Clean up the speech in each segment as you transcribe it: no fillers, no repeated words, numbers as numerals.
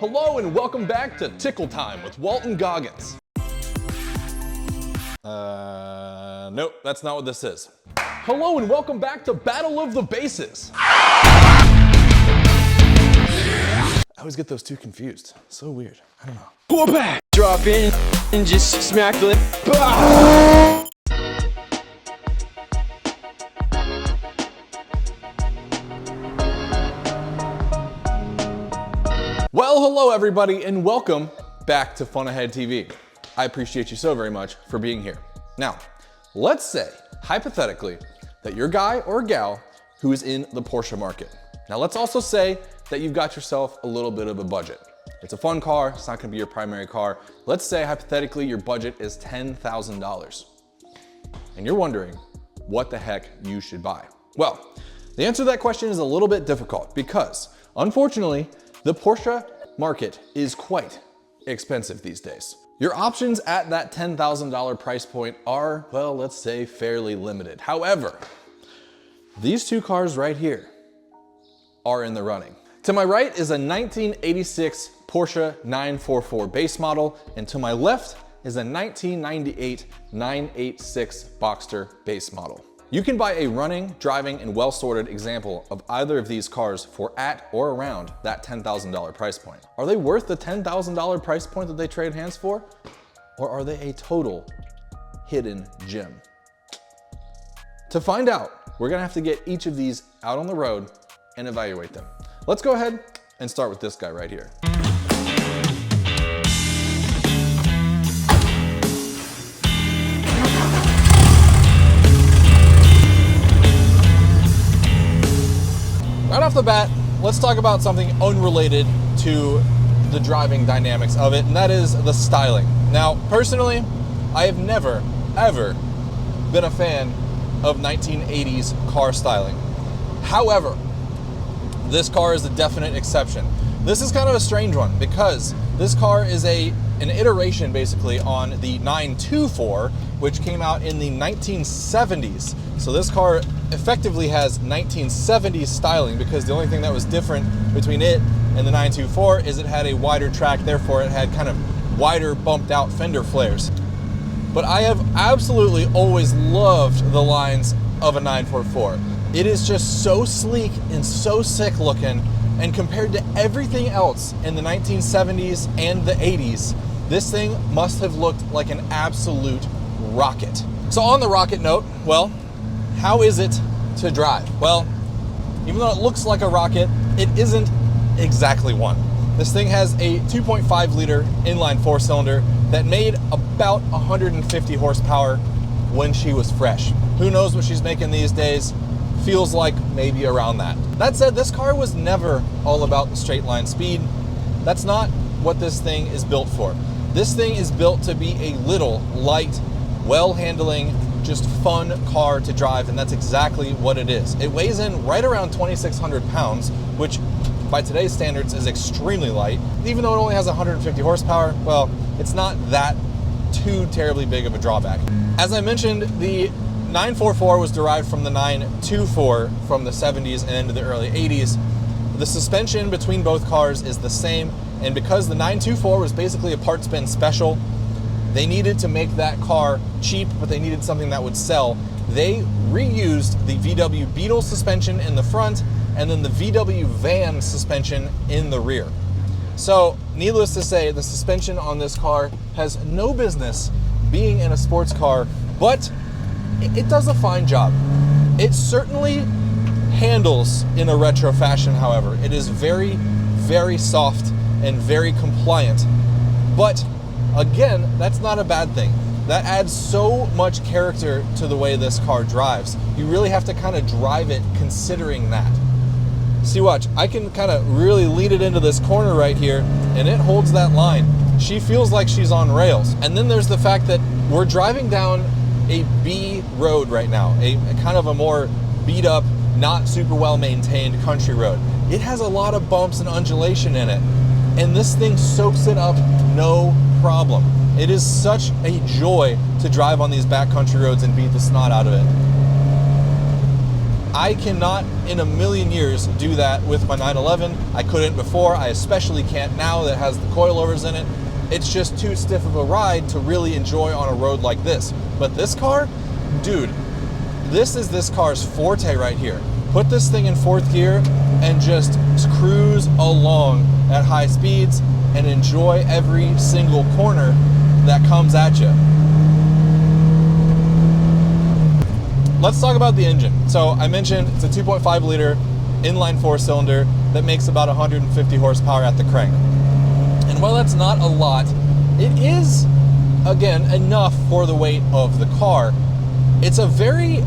Hello and welcome back to Tickle Time with Walton Goggins. Nope, that's not what this is. Hello and welcome back to Battle of the Bases. I always get those two confused. So weird. I don't know. Pull back, drop in, and just smack the lip. Bah! Well, hello everybody and welcome back to Fun Ahead TV. I appreciate you so very much for being here. Now, let's say, hypothetically, that you're a guy or a gal who is in the Porsche market. Now let's also say that you've got yourself a little bit of a budget. It's a fun car, it's not gonna be your primary car. Let's say hypothetically your budget is $10,000. And you're wondering what the heck you should buy. Well, the answer to that question is a little bit difficult because, unfortunately, the Porsche market is quite expensive these days. Your options at that $10,000 price point are, well, let's say fairly limited. However, these two cars right here are in the running. To my right is a 1986 Porsche 944 base model, and to my left is a 1998 986 Boxster base model. You can buy a running, driving, and well-sorted example of either of these cars for at or around that $10,000 price point. Are they worth the $10,000 price point that they trade hands for? Or are they a total hidden gem? To find out, we're gonna have to get each of these out on the road and evaluate them. Let's go ahead and start with this guy right here. Right off the bat, let's talk about something unrelated to the driving dynamics of it, and that is the styling. Now, personally, I have never, ever been a fan of 1980s car styling. However, this car is a definite exception. This is kind of a strange one because this car is an iteration basically on the 924, which came out in the 1970s. So this car effectively has 1970s styling because the only thing that was different between it and the 924 is it had a wider track, therefore it had kind of wider bumped out fender flares. But I have absolutely always loved the lines of a 944. It is just so sleek and so sick looking, and compared to everything else in the 1970s and the 80s, this thing must have looked like an absolute rocket. So on the rocket note, well, how is it to drive? Well, even though it looks like a rocket, it isn't exactly one. This thing has a 2.5 liter inline four cylinder that made about 150 horsepower when she was fresh. Who knows what she's making these days? Feels like maybe around that. That said, this car was never all about the straight line speed. That's not what this thing is built for. This thing is built to be a little light, well-handling, just fun car to drive, and that's exactly what it is. It weighs in right around 2,600 pounds, which by today's standards is extremely light. Even though it only has 150 horsepower, well, it's not that too terribly big of a drawback. As I mentioned, the 944 was derived from the 924 from the 70s and into the early 80s. The suspension between both cars is the same, and because the 924 was basically a part spin special, they needed to make that car cheap, but they needed something that would sell. They reused the VW Beetle suspension in the front and then the VW Van suspension in the rear. So, needless to say, the suspension on this car has no business being in a sports car, but it does a fine job. It certainly handles in a retro fashion, however. It is very, very soft and very compliant. But again, that's not a bad thing. That adds so much character to the way this car drives. You really have to kind of drive it considering that. See, watch, I can kind of really lead it into this corner right here, and it holds that line. She feels like she's on rails. And then there's the fact that we're driving down a B road right now, a kind of a more beat up, not super well maintained country road. It has a lot of bumps and undulation in it, and this thing soaks it up no problem. It is such a joy to drive on these backcountry roads and beat the snot out of it. I cannot in a million years do that with my 911. I couldn't before. I especially can't now that it has the coilovers in it. It's just too stiff of a ride to really enjoy on a road like this. But this car, dude, this is this car's forte right here. Put this thing in fourth gear and just cruise along at high speeds and enjoy every single corner that comes at you. Let's talk about the engine. So I mentioned it's a 2.5 liter inline 4-cylinder that makes about 150 horsepower at the crank. And while that's not a lot, it is, again, enough for the weight of the car. It's a very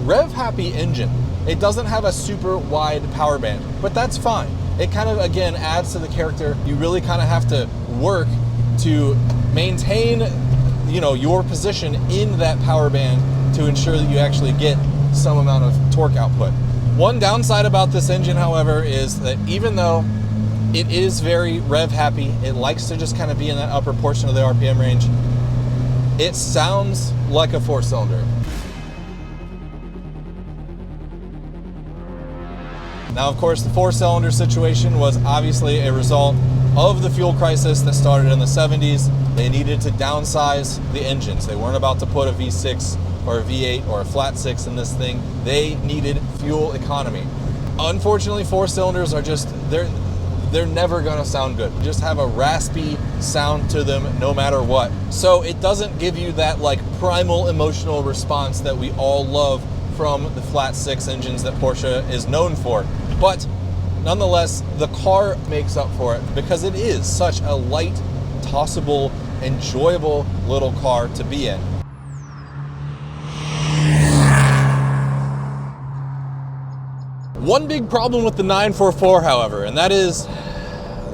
rev-happy engine. It doesn't have a super wide power band, but that's fine. It kind of, again, adds to the character. You really kind of have to work to maintain, you know, your position in that power band to ensure that you actually get some amount of torque output. One downside about this engine, however, is that even though it is very rev happy, it likes to just kind of be in that upper portion of the RPM range, it sounds like a 4-cylinder. Now, of course, the 4-cylinder situation was obviously a result of the fuel crisis that started in the 70s. They needed to downsize the engines. They weren't about to put a V6 or a V8 or a flat 6 in this thing. They needed fuel economy. Unfortunately, 4-cylinders are just, they're never gonna sound good. Just have a raspy sound to them no matter what. So it doesn't give you that like primal emotional response that we all love from the flat 6 engines that Porsche is known for. But nonetheless, the car makes up for it because it is such a light, tossable, enjoyable little car to be in. One big problem with the 944, however, and that is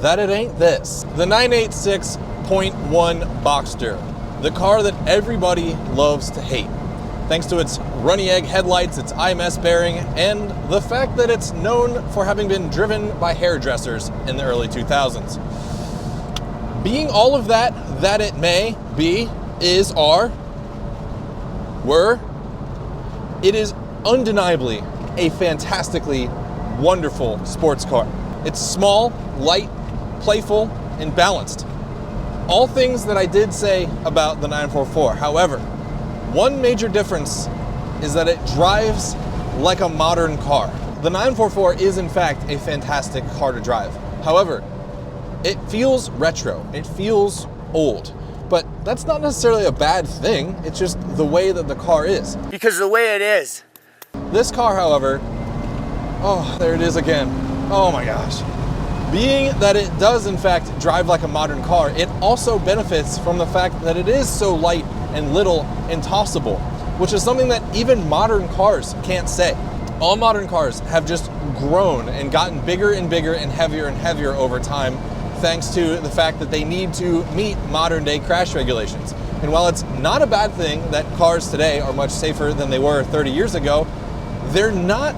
that it ain't this. The 986.1 Boxster, the car that everybody loves to hate, thanks to its runny egg headlights, its IMS bearing, and the fact that it's known for having been driven by hairdressers in the early 2000s. Being all of that it may be, is, are, were, it is undeniably a fantastically wonderful sports car. It's small, light, playful, and balanced. All things that I did say about the 944. However, one major difference is that it drives like a modern car. The 944 is in fact a fantastic car to drive. However, it feels retro, it feels old, but that's not necessarily a bad thing. It's just the way that the car is. Because the way it is. This car, however, oh, there it is again. Oh my gosh. Being that it does in fact drive like a modern car, it also benefits from the fact that it is so light and little and tossable, which is something that even modern cars can't say. All modern cars have just grown and gotten bigger and bigger and heavier over time, thanks to the fact that they need to meet modern day crash regulations. And while it's not a bad thing that cars today are much safer than they were 30 years ago, they're not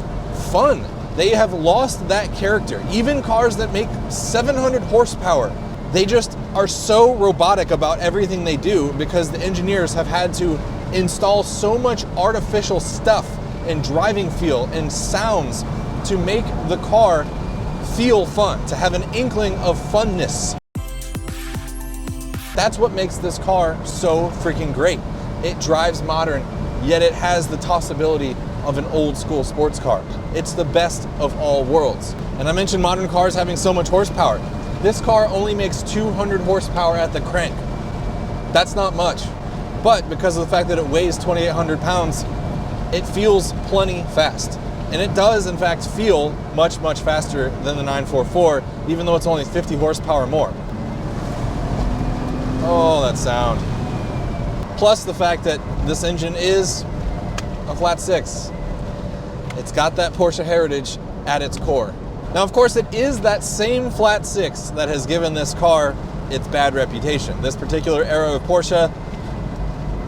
fun. They have lost that character. Even cars that make 700 horsepower, they just are so robotic about everything they do because the engineers have had to install so much artificial stuff and driving feel and sounds to make the car feel fun, to have an inkling of funness. That's what makes this car so freaking great. It drives modern, yet it has the tossability of an old school sports car. It's the best of all worlds. And I mentioned modern cars having so much horsepower. This car only makes 200 horsepower at the crank. That's not much. But because of the fact that it weighs 2,800 pounds, it feels plenty fast. And it does, in fact, feel much, much faster than the 944, even though it's only 50 horsepower more. Oh, that sound. Plus the fact that this engine is a flat 6. It's got that Porsche heritage at its core. Now, of course, it is that same flat 6 that has given this car its bad reputation. This particular era of Porsche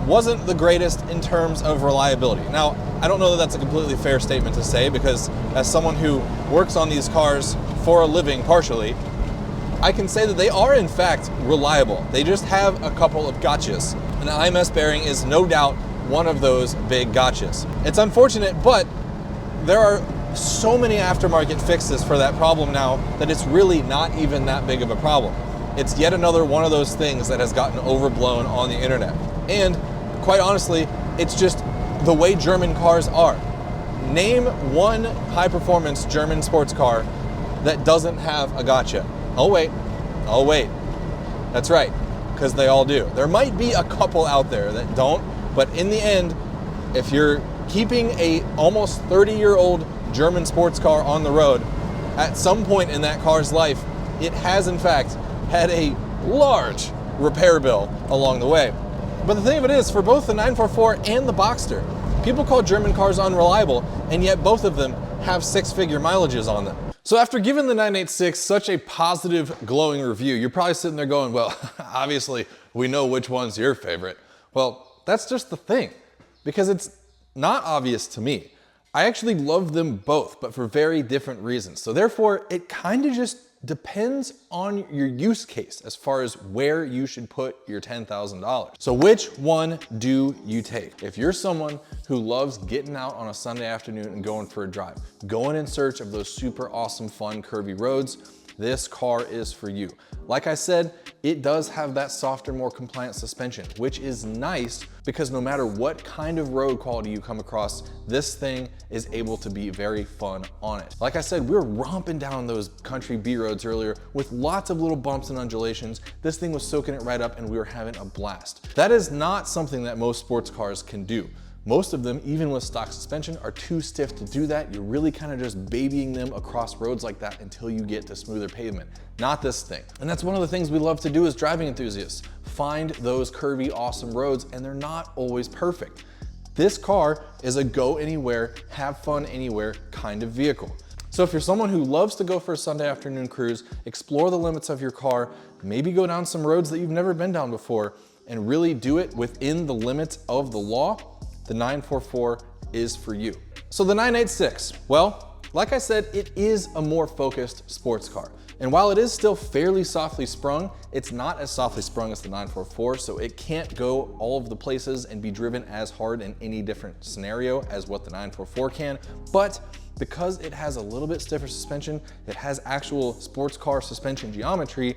wasn't the greatest in terms of reliability. Now, I don't know that that's a completely fair statement to say, because as someone who works on these cars for a living partially, I can say that they are in fact reliable. They just have a couple of gotchas. And the IMS bearing is no doubt one of those big gotchas. It's unfortunate, but there are so many aftermarket fixes for that problem now that it's really not even that big of a problem. It's yet another one of those things that has gotten overblown on the internet. And quite honestly, it's just the way German cars are. Name one high-performance German sports car that doesn't have a gotcha. Oh wait, that's right, because they all do. There might be a couple out there that don't, but in the end, if you're keeping a almost 30-year-old German sports car on the road, at some point in that car's life, it has in fact had a large repair bill along the way. But the thing of it is, for both the 944 and the Boxster, people call German cars unreliable, and yet both of them have 6-figure mileages on them. So after giving the 986 such a positive, glowing review, you're probably sitting there going, well, obviously we know which one's your favorite. Well, that's just the thing, because it's not obvious to me. I actually love them both, but for very different reasons. So therefore, it kind of just depends on your use case as far as where you should put your $10,000. So which one do you take? If you're someone who loves getting out on a Sunday afternoon and going for a drive, going in search of those super awesome, fun, curvy roads, this car is for you. Like I said, it does have that softer, more compliant suspension, which is nice because no matter what kind of road quality you come across, this thing is able to be very fun on it. Like I said, we were romping down those country B roads earlier with lots of little bumps and undulations. This thing was soaking it right up and we were having a blast. That is not something that most sports cars can do. Most of them, even with stock suspension, are too stiff to do that. You're really kind of just babying them across roads like that until you get to smoother pavement. Not this thing. And that's one of the things we love to do as driving enthusiasts. Find those curvy, awesome roads, and they're not always perfect. This car is a go anywhere, have fun anywhere kind of vehicle. So if you're someone who loves to go for a Sunday afternoon cruise, explore the limits of your car, maybe go down some roads that you've never been down before, and really do it within the limits of the law, the 944 is for you. So the 986, well, like I said, it is a more focused sports car. And while it is still fairly softly sprung, it's not as softly sprung as the 944, so it can't go all of the places and be driven as hard in any different scenario as what the 944 can. But because it has a little bit stiffer suspension, it has actual sports car suspension geometry,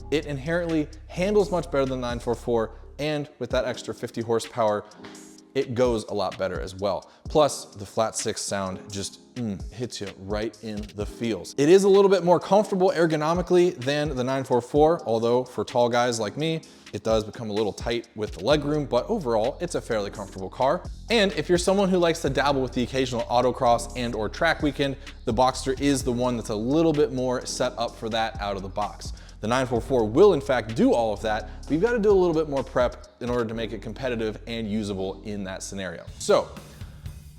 it inherently handles much better than the 944, and with that extra 50 horsepower, it goes a lot better as well. Plus, the flat six sound just hits you right in the feels. It is a little bit more comfortable ergonomically than the 944, although for tall guys like me, it does become a little tight with the legroom, but overall, it's a fairly comfortable car. And if you're someone who likes to dabble with the occasional autocross and or track weekend, the Boxster is the one that's a little bit more set up for that out of the box. The 944 will in fact do all of that, but you've got to do a little bit more prep in order to make it competitive and usable in that scenario. So,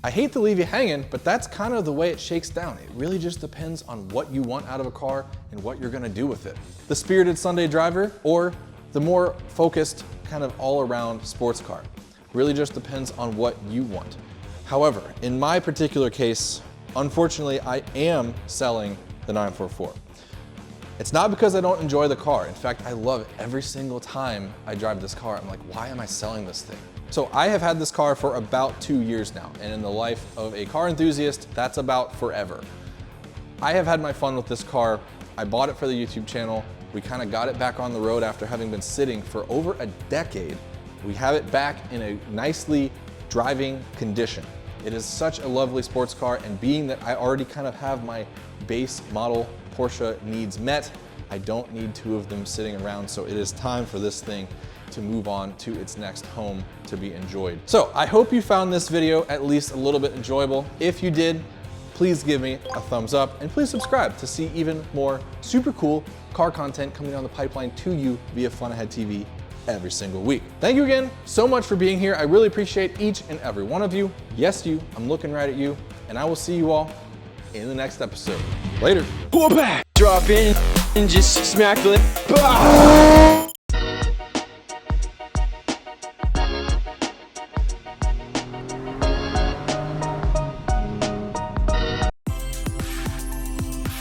I hate to leave you hanging, but that's kind of the way it shakes down. It really just depends on what you want out of a car and what you're gonna do with it. The spirited Sunday driver or the more focused kind of all-around sports car. Really just depends on what you want. However, in my particular case, unfortunately, I am selling the 944. It's not because I don't enjoy the car. In fact, I love it. Every single time I drive this car, I'm like, why am I selling this thing? So I have had this car for about 2 years now, and in the life of a car enthusiast, that's about forever. I have had my fun with this car. I bought it for the YouTube channel. We kind of got it back on the road after having been sitting for over a decade. We have it back in a nicely driving condition. It is such a lovely sports car, and being that I already kind of have my base model Porsche needs met, I don't need 2 of them sitting around, so it is time for this thing to move on to its next home to be enjoyed. So I hope you found this video at least a little bit enjoyable. If you did, please give me a thumbs up and please subscribe to see even more super cool car content coming down the pipeline to you via Fun Ahead TV every single week. Thank you again so much for being here. I really appreciate each and every one of you. Yes, you, I'm looking right at you, and I will see you all in the next episode. Later. Pull back. Drop in and just smack the.